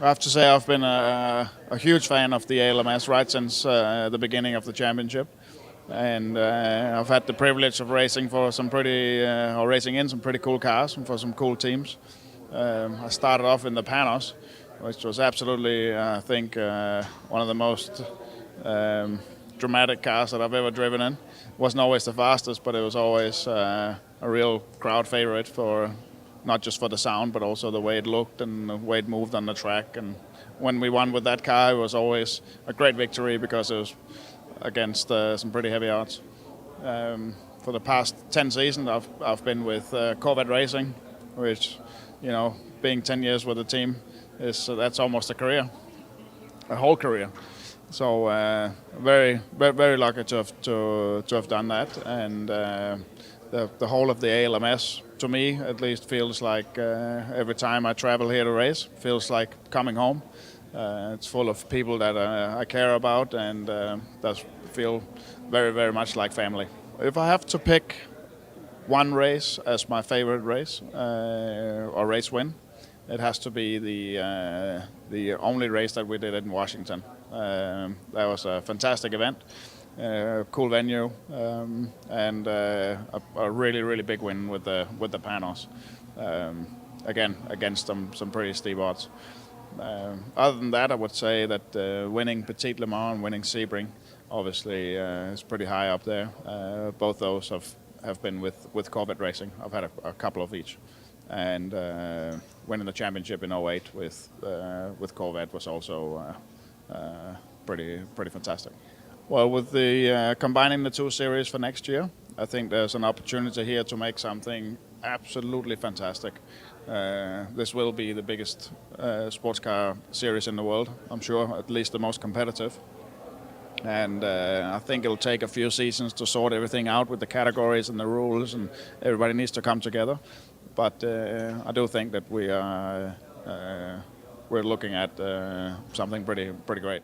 I have to say I've been a huge fan of the ALMS right since the beginning of the championship, and I've had the privilege of racing for some or racing in some pretty cool cars and for some cool teams. I started off in the Panos, which was absolutely, I think, one of the most dramatic cars that I've ever driven in. Wasn't always the fastest, but it was always a real crowd favorite for not just for the sound, but also the way it looked and the way it moved on the track. And when we won with that car, it was always a great victory because it was against some pretty heavy odds. For the past 10 seasons, I've been with Corvette Racing, which, being 10 years with the team, that's almost a career, a whole career. So very, very, very lucky to have done that, and the whole of the ALMS, to me at least, feels like every time I travel here to race, feels like coming home. It's full of people that I care about, and does feel very, very much like family. If I have to pick one race as my favorite race or race win, it has to be the only race that we did in Washington. That was a fantastic event, cool venue, and a really, really big win with the Panos. Again, against some pretty steep odds. Other than that, I would say that winning Petit Le Mans and winning Sebring obviously is pretty high up there. Both those have been with Corvette Racing. I've had a couple of each. And winning the championship in '08 with Corvette was also pretty fantastic. Well, with the combining the two series for next year, I think there's an opportunity here to make something absolutely fantastic. This will be the biggest sports car series in the world, I'm sure, at least the most competitive. And I think it'll take a few seasons to sort everything out with the categories and the rules, and everybody needs to come together. But I do think that we're looking at something pretty great.